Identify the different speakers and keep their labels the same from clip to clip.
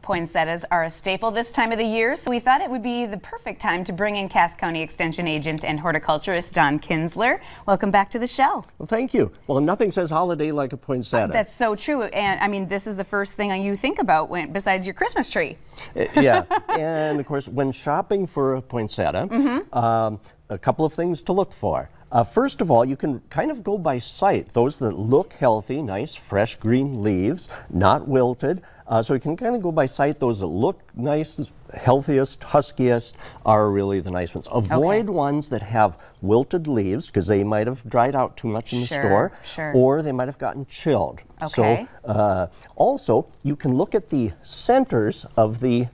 Speaker 1: Poinsettias are a staple this time of the year, so we thought it would be the perfect time to bring in Cass County Extension Agent and horticulturist Don Kinsler. Welcome back to the show.
Speaker 2: Well, thank you. Well, nothing says holiday like a poinsettia.
Speaker 1: That's so true. And I mean, this is the first thing you think about besides your Christmas tree.
Speaker 2: Yeah, and of course, when shopping for a poinsettia, a couple of things to look for. First of all, you can kind of go by sight. Those that look healthy, nice, fresh green leaves, not wilted. So you can kind of go by sight. Those that look nice, healthiest, huskiest are really the nice ones. Avoid ones that have wilted leaves because they might have dried out too much in the store, or they might have gotten chilled.
Speaker 1: Okay.
Speaker 2: So also, you can look at the centers of the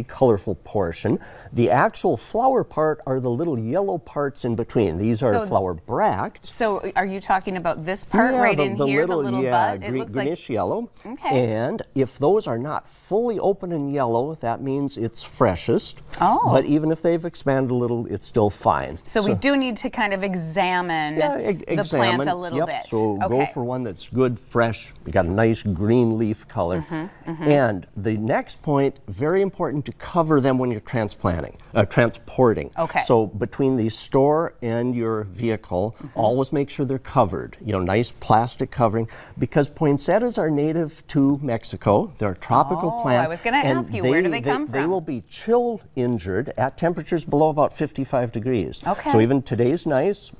Speaker 2: colorful portion. The actual flower part are the little yellow parts in between. These are flower bracts.
Speaker 1: So are you talking about this part right in here, the little bud? It looks
Speaker 2: greenish yellow.
Speaker 1: Okay.
Speaker 2: And if those are not fully open and yellow, that means it's freshest.
Speaker 1: Oh.
Speaker 2: But even if they've expanded a little, it's still fine.
Speaker 1: So we do need to kind of examine the plant a little bit.
Speaker 2: So go for one that's good, fresh, you got a nice green leaf color. And the next point, very important to cover them when you're transporting.
Speaker 1: Okay.
Speaker 2: So between the store and your vehicle, always make sure they're covered. You know, nice plastic covering, because poinsettias are native to Mexico. They're a tropical plant.
Speaker 1: I was going to ask you, where do they come from?
Speaker 2: They will be chill injured at temperatures below about 55 degrees.
Speaker 1: Okay.
Speaker 2: So even today's nice,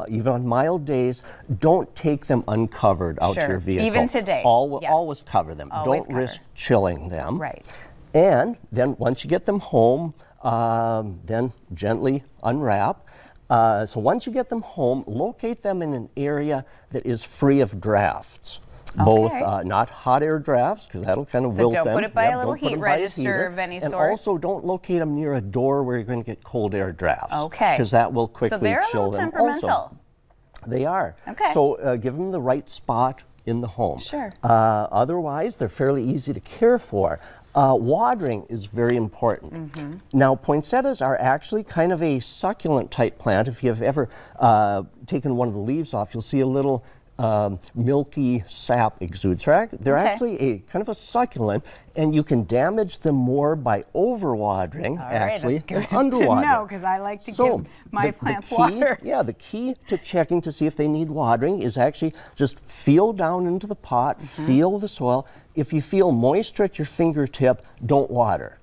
Speaker 2: even on mild days, don't take them uncovered out to your vehicle.
Speaker 1: Even today.
Speaker 2: Always cover them.
Speaker 1: Always
Speaker 2: don't risk chilling them.
Speaker 1: Right.
Speaker 2: And then once you get them home, then gently unwrap. So once you get them home, locate them in an area that is free of drafts. Both not hot air drafts, because that'll kind of wilt them.
Speaker 1: So don't put it by a little heat register of any sort.
Speaker 2: And also don't locate them near a door where you're going to get cold air drafts.
Speaker 1: Okay.
Speaker 2: Because that will quickly chill them.
Speaker 1: So they're a little temperamental.
Speaker 2: Also, they are.
Speaker 1: Okay.
Speaker 2: So give them the right spot in the home.
Speaker 1: Sure.
Speaker 2: Otherwise, they're fairly easy to care for. Watering is very important. Now, poinsettias are actually kind of a succulent type plant. If you've ever taken one of the leaves off, you'll see a little milky sap exudes. They're actually a kind of a succulent, and you can damage them more by overwatering actually than underwater.
Speaker 1: To know, because I like to give my plants water.
Speaker 2: Yeah, the key to checking to see if they need watering is actually just feel down into the pot, feel the soil. If you feel moisture at your fingertip, don't water.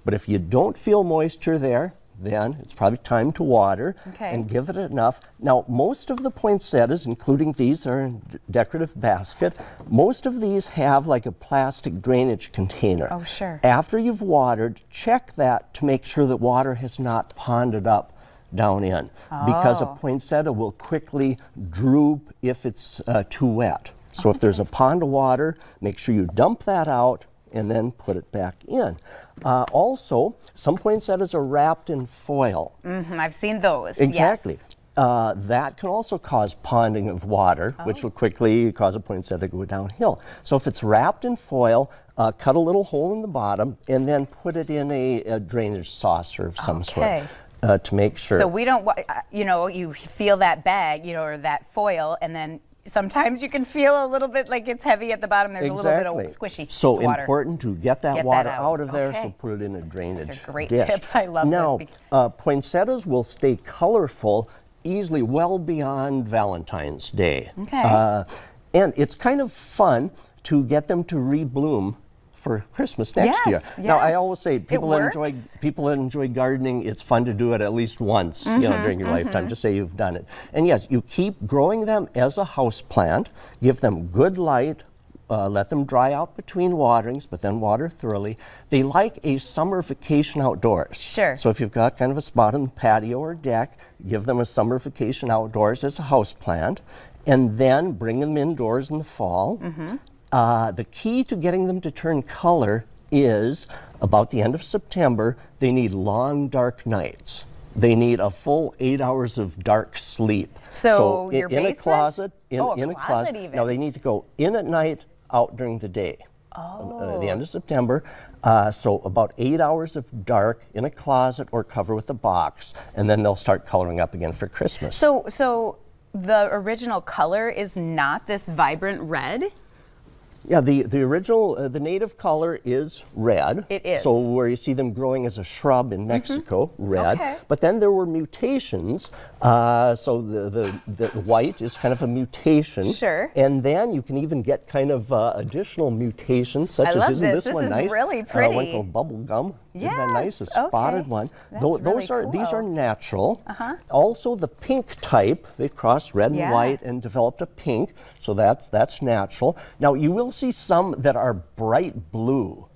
Speaker 2: But if you don't feel moisture there, then it's probably time to water and give it enough. Now, most of the poinsettias, including these, are in a decorative basket. Most of these have like a plastic drainage container.
Speaker 1: Oh, sure.
Speaker 2: After you've watered, check that to make sure that water has not ponded up down in, because a poinsettia will quickly droop if it's too wet. So if there's a pond of water, make sure you dump that out and then put it back in. Also, some poinsettias are wrapped in foil.
Speaker 1: I've seen those.
Speaker 2: Exactly.
Speaker 1: Yes.
Speaker 2: That can also cause ponding of water, which will quickly cause a poinsettia to go downhill. So if it's wrapped in foil, cut a little hole in the bottom and then put it in a drainage saucer of some sort. To make sure.
Speaker 1: So we don't, you know, you feel that bag, you know, or that foil, and then sometimes you can feel a little bit like it's heavy at the bottom. There's a little bit of squishy.
Speaker 2: So important to get that water out of there, so put it in a drainage
Speaker 1: These are great
Speaker 2: dish.
Speaker 1: tips. I love this.
Speaker 2: Now, poinsettias will stay colorful easily well beyond Valentine's Day. And it's kind of fun to get them to rebloom for Christmas next year. Now, I always say people that enjoy gardening, it's fun to do it at least once, you know, during your lifetime. Just say you've done it. And yes, you keep growing them as a house plant. Give them good light. Let them dry out between waterings, but then water thoroughly. They like a summer vacation outdoors.
Speaker 1: Sure.
Speaker 2: So if you've got kind of a spot on the patio or deck, give them a summer vacation outdoors as a house plant, and then bring them indoors in the fall. The key to getting them to turn color is about the end of September. They need long, dark nights. They need a full 8 hours of dark sleep.
Speaker 1: So your
Speaker 2: in a closet, in a closet.
Speaker 1: Even.
Speaker 2: Now they need to go in at night, out during the day. The end of September. So about 8 hours of dark in a closet or cover with a box, and then they'll start coloring up again for Christmas.
Speaker 1: So the original color is not this vibrant red?
Speaker 2: Yeah, the original, the native color is red.
Speaker 1: It is.
Speaker 2: So where you see them growing as a shrub in Mexico, red.
Speaker 1: Okay.
Speaker 2: But then there were mutations. So the white is kind of a mutation.
Speaker 1: Sure.
Speaker 2: And then you can even get kind of additional mutations, such as, isn't this one nice?
Speaker 1: This is really pretty.
Speaker 2: One called bubble gum. Isn't that nice? A
Speaker 1: Yes,
Speaker 2: spotted
Speaker 1: okay.
Speaker 2: one.
Speaker 1: That's really cool.
Speaker 2: These are natural. Also the pink type, they crossed red and white and developed a pink. So that's natural. Now you will see some that are bright blue.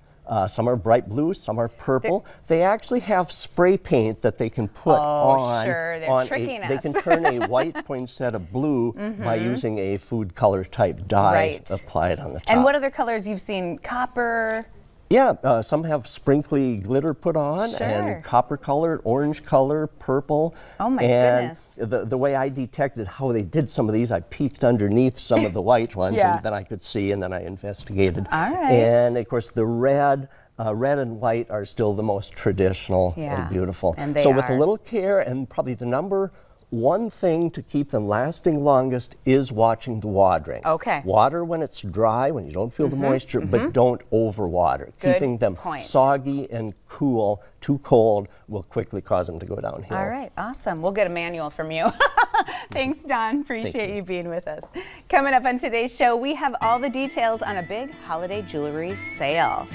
Speaker 2: Some are bright blue, some are purple. They actually have spray paint that they can put on.
Speaker 1: Sure, they're tricking us.
Speaker 2: They can turn a white poinsettia blue by using a food color type dye applied on the top.
Speaker 1: And what other colors you've seen? Copper?
Speaker 2: Yeah, some have sprinkly glitter put on, and copper colored, orange color, purple.
Speaker 1: Oh my
Speaker 2: goodness.
Speaker 1: goodness.
Speaker 2: The way I detected how they did some of these, I peeked underneath some of the white ones, and then I could see, and then I investigated.
Speaker 1: All right.
Speaker 2: And of course the red and white are still the most traditional and beautiful.
Speaker 1: And they
Speaker 2: so with a little care, and probably the number one thing to keep them lasting longest is watching the watering.
Speaker 1: Okay.
Speaker 2: Water when it's dry, when you don't feel the moisture, but don't overwater. Keeping them soggy and cool, too cold, will quickly cause them to go downhill.
Speaker 1: All right, awesome. We'll get a manual from you. Thanks, Don. Appreciate you being with us. Coming up on today's show, we have all the details on a big holiday jewelry sale.